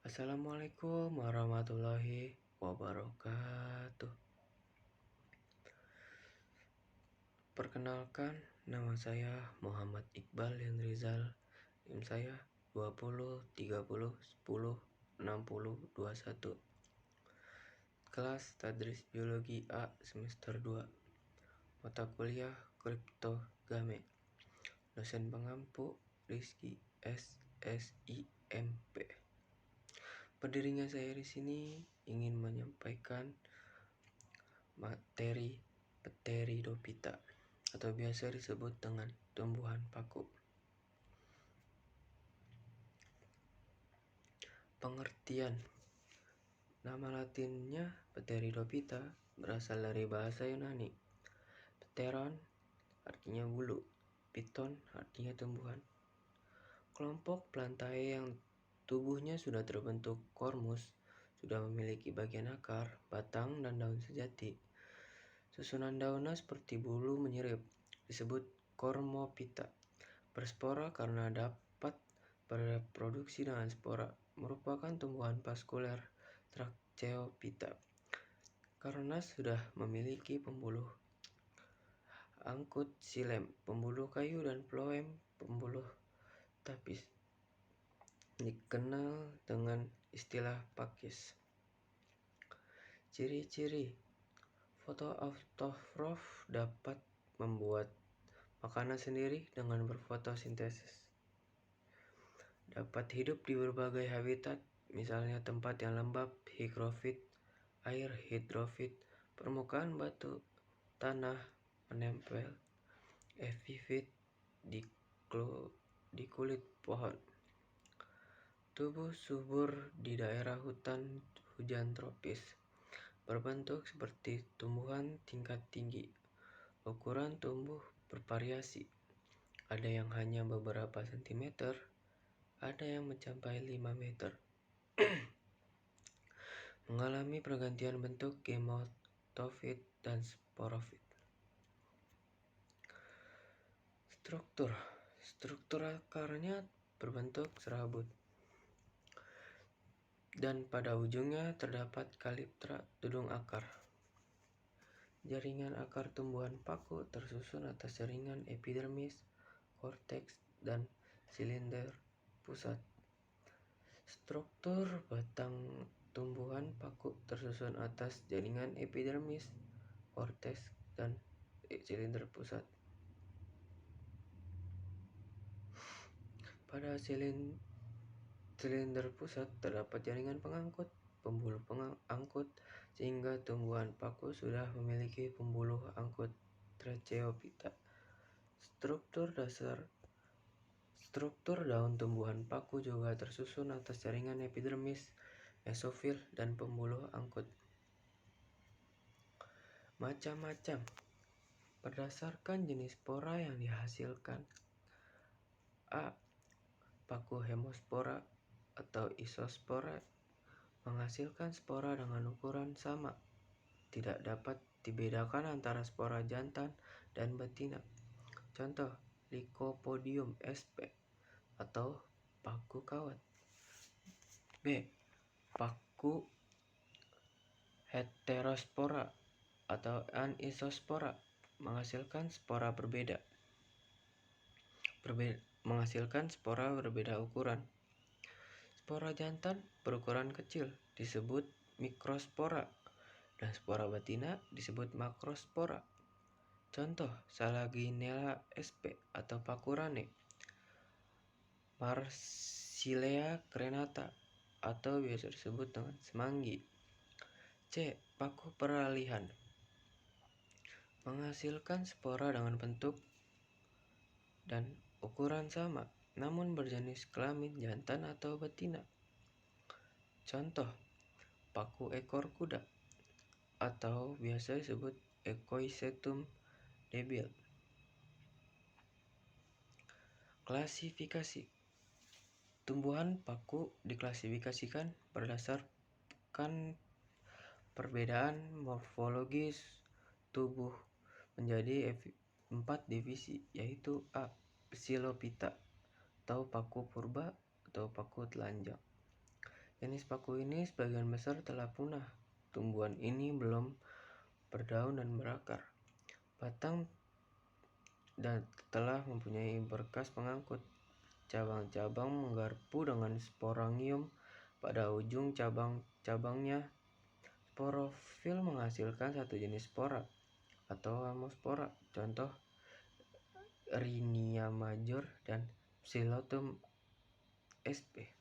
Assalamualaikum warahmatullahi wabarakatuh. Perkenalkan, nama saya Muhammad Iqbal Rizal. NIM saya 20 30 10 60 21. Kelas Tadris Biologi A semester 2. Mata kuliah Kriptogame. Dosen pengampu Rizky SSIMP. Berdirinya saya di sini ingin menyampaikan materi Pteridophyta atau biasa disebut dengan tumbuhan paku. Pengertian: nama latinnya Pteridophyta berasal dari bahasa Yunani. Pteron artinya bulu, phyton artinya tumbuhan. Kelompok Plantae yang tubuhnya sudah terbentuk kormus sudah memiliki bagian akar, batang, dan daun sejati. Susunan daunnya seperti bulu menyirip, disebut Cormophyta. Berspora karena dapat bereproduksi dengan spora, merupakan tumbuhan vaskuler Tracheophyta. Karena sudah memiliki pembuluh angkut xilem, pembuluh kayu, dan phloem, pembuluh tapis. Dikenal dengan istilah pakis. Ciri-ciri: fotoautotrof dapat membuat makanan sendiri dengan berfotosintesis. Dapat hidup di berbagai habitat, misalnya tempat yang lembab, higrofit, air hidrofit, permukaan batu, tanah menempel, epifit, di kulit pohon. Tubuh subur di daerah hutan hujan tropis. Berbentuk seperti tumbuhan tingkat tinggi. Ukuran tumbuh bervariasi. Ada yang hanya beberapa sentimeter, ada yang mencapai 5 meter. Mengalami pergantian bentuk gametofit dan sporofit. Struktur akarnya berbentuk serabut, dan pada ujungnya terdapat kaliptra tudung akar. Jaringan akar tumbuhan paku tersusun atas jaringan epidermis, korteks, dan silinder pusat. Struktur batang tumbuhan paku tersusun atas jaringan epidermis, korteks, dan silinder pusat. Pada silinder pusat terdapat jaringan pengangkut, pembuluh pengangkut, sehingga tumbuhan paku sudah memiliki pembuluh angkut Tracheophyta. Struktur daun tumbuhan paku juga tersusun atas jaringan epidermis, mesofil, dan pembuluh angkut. Macam-macam berdasarkan jenis spora yang dihasilkan. A. Paku hemospora atau isospora menghasilkan spora dengan ukuran sama. Tidak dapat dibedakan antara spora jantan dan betina. Contoh, Lycopodium sp. atau paku kawat. B. Paku heterospora atau anisospora menghasilkan spora berbeda ukuran. Spora jantan berukuran kecil disebut mikrospora, dan spora betina disebut makrospora. Contoh, Salaginella sp. atau paku rane, Marsilea crenata atau biasa disebut dengan semanggi. C. Paku peralihan menghasilkan spora dengan bentuk dan ukuran sama, namun berjenis kelamin jantan atau betina. Contoh, paku ekor kuda atau biasa disebut Equisetum debil. Klasifikasi: tumbuhan paku diklasifikasikan berdasarkan perbedaan morfologis tubuh menjadi 4 divisi, yaitu A. Psilophyta atau paku purba atau paku telanjang. Jenis paku ini sebagian besar telah punah. Tumbuhan ini belum berdaun dan berakar. Batang dan telah mempunyai berkas pengangkut. Cabang-cabang menggarpu dengan sporangium pada ujung cabang-cabangnya. Sporofil menghasilkan satu jenis spora atau amospora. Contoh Rhinia major dan Psilotum sp.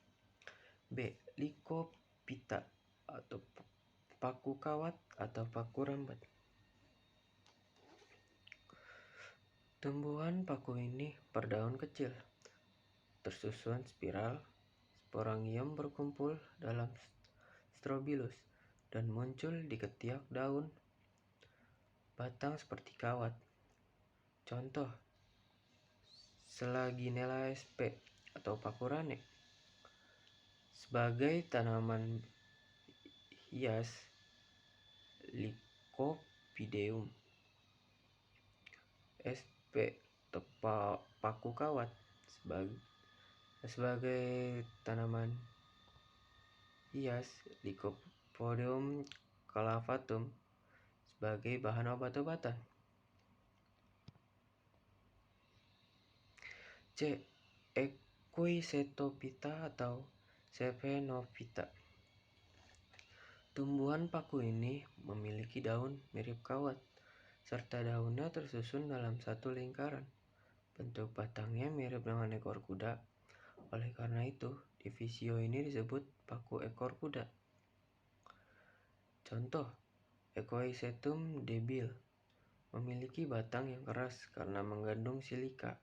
B. Lycophyta atau paku kawat atau paku rambat. Tumbuhan paku ini berdaun kecil, tersusun spiral. Sporangium berkumpul dalam strobilus dan muncul di ketiak daun. Batang seperti kawat. Contoh Selaginella sp atau paku rane. Sebagai tanaman hias, Lycophydeum sp atau paku kawat. Sebagai tanaman hias, Lycopodium clavatum sebagai bahan obat-obatan. C. Equisetophyta atau Sephenophyta. Tumbuhan paku ini memiliki daun mirip kawat, serta daunnya tersusun dalam satu lingkaran. Bentuk batangnya mirip dengan ekor kuda. Oleh karena itu, divisio ini disebut paku ekor kuda. Contoh, Equisetum debil memiliki batang yang keras karena mengandung silika.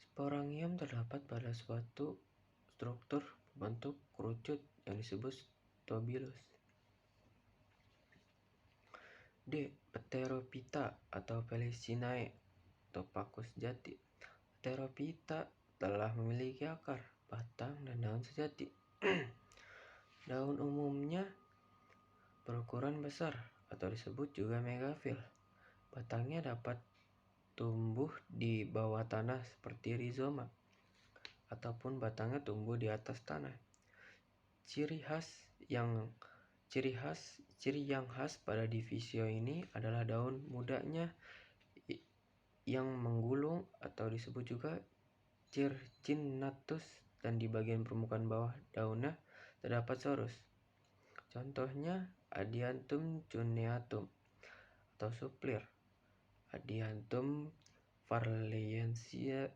Sporangium terdapat pada suatu struktur berbentuk kerucut yang disebut stobilus. D. Pterophyta atau Felicinae atau paku sejati. Pterophyta telah memiliki akar, batang, dan daun sejati. Daun umumnya berukuran besar atau disebut juga megafil. Batangnya dapat tumbuh di bawah tanah seperti rizoma, ataupun batangnya tumbuh di atas tanah. Ciri yang khas pada divisio ini adalah daun mudanya yang menggulung atau disebut juga circinnatus, dan di bagian permukaan bawah daunnya terdapat sorus. Contohnya Adiantum cuneatum atau suplir, Adiantum farleensia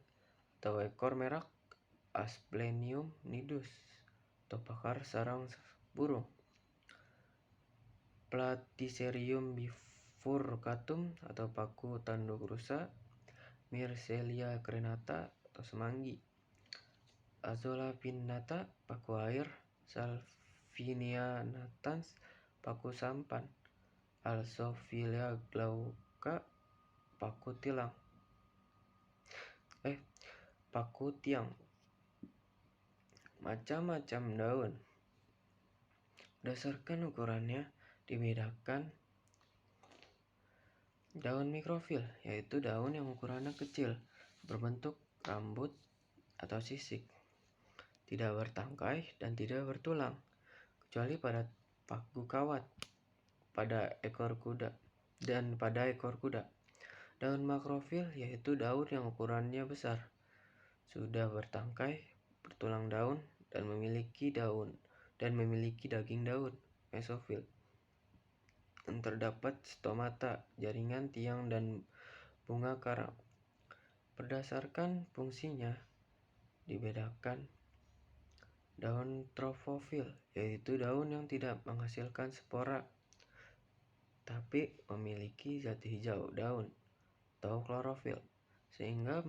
atau ekor merak, Asplenium nidus atau pakar sarang burung, Platycerium bifurcatum atau paku tanduk rusa, Mircelia crenata atau semanggi, Azolla pinnata paku air, Salvinia natans paku sampan, Alsophilia glauca paku tiang. Macam-macam daun. Berdasarkan ukurannya dibedakan. Daun mikrofil, yaitu daun yang ukurannya kecil, berbentuk rambut atau sisik, tidak bertangkai dan tidak bertulang, kecuali pada paku kawat pada ekor kuda. Daun makrofil yaitu daun yang ukurannya besar, sudah bertangkai, bertulang daun, dan memiliki daging daun. Mesofil, yang terdapat stomata, jaringan tiang, dan bunga karang. Berdasarkan fungsinya dibedakan. Daun tropofil, yaitu daun yang tidak menghasilkan spora tapi memiliki zat hijau daun atau klorofil, sehingga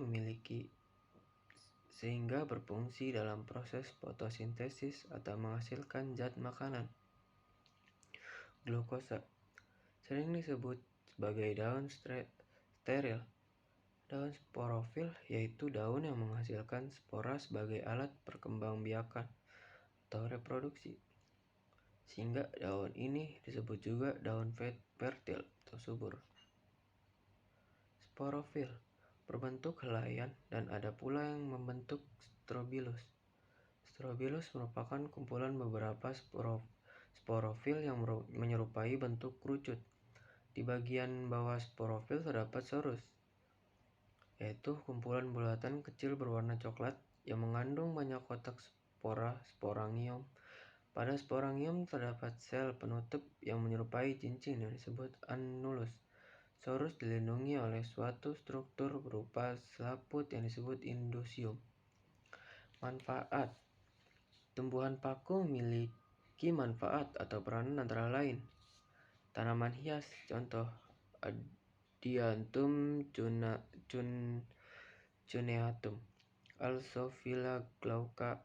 berfungsi dalam proses fotosintesis atau menghasilkan zat makanan. Glukosa sering disebut sebagai daun steril. Daun sporofil yaitu daun yang menghasilkan spora sebagai alat perkembangbiakan atau reproduksi, sehingga daun ini disebut juga daun fertil atau subur. Sporofil berbentuk helaian dan ada pula yang membentuk strobilus. Strobilus merupakan kumpulan beberapa sporofil yang menyerupai bentuk kerucut. Di bagian bawah sporofil terdapat sorus, yaitu kumpulan bulatan kecil berwarna coklat yang mengandung banyak kotak sporangium. Pada sporangium terdapat sel penutup yang menyerupai cincin yang disebut annulus. Sorus dilindungi oleh suatu struktur berupa selaput yang disebut indusium. Manfaat: tumbuhan paku memiliki manfaat atau peranan antara lain: tanaman hias, contoh Adiantum cuneatum, Alsophylla glauca,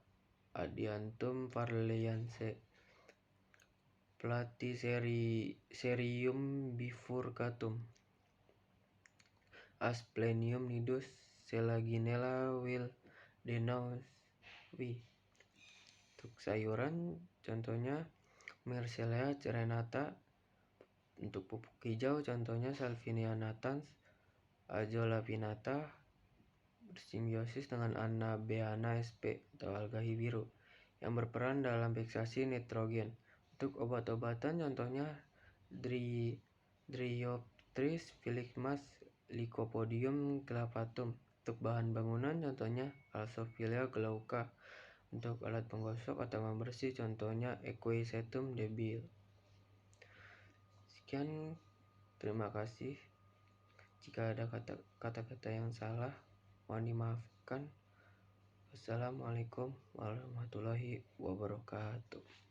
Adiantum parleyense, Platycerium bifurcatum, Asplenium nidus, Selaginella wildenowski. Untuk sayuran, contohnya Mircea carenata. Untuk pupuk hijau, contohnya Salvinia natans, Azolla pinnata, bersimbiosis dengan Anabaena sp. atau algae biru yang berperan dalam fiksasi nitrogen. Untuk obat-obatan, contohnya Dryopteris filigmas, Lycopodium clavatum. Untuk bahan bangunan, contohnya Alsophylla glauca. Untuk alat penggosok atau pembersih, contohnya Equisetum debil. Sekian, terima kasih. Jika ada kata-kata yang salah, mohon dimaafkan. Wassalamualaikum warahmatullahi wabarakatuh.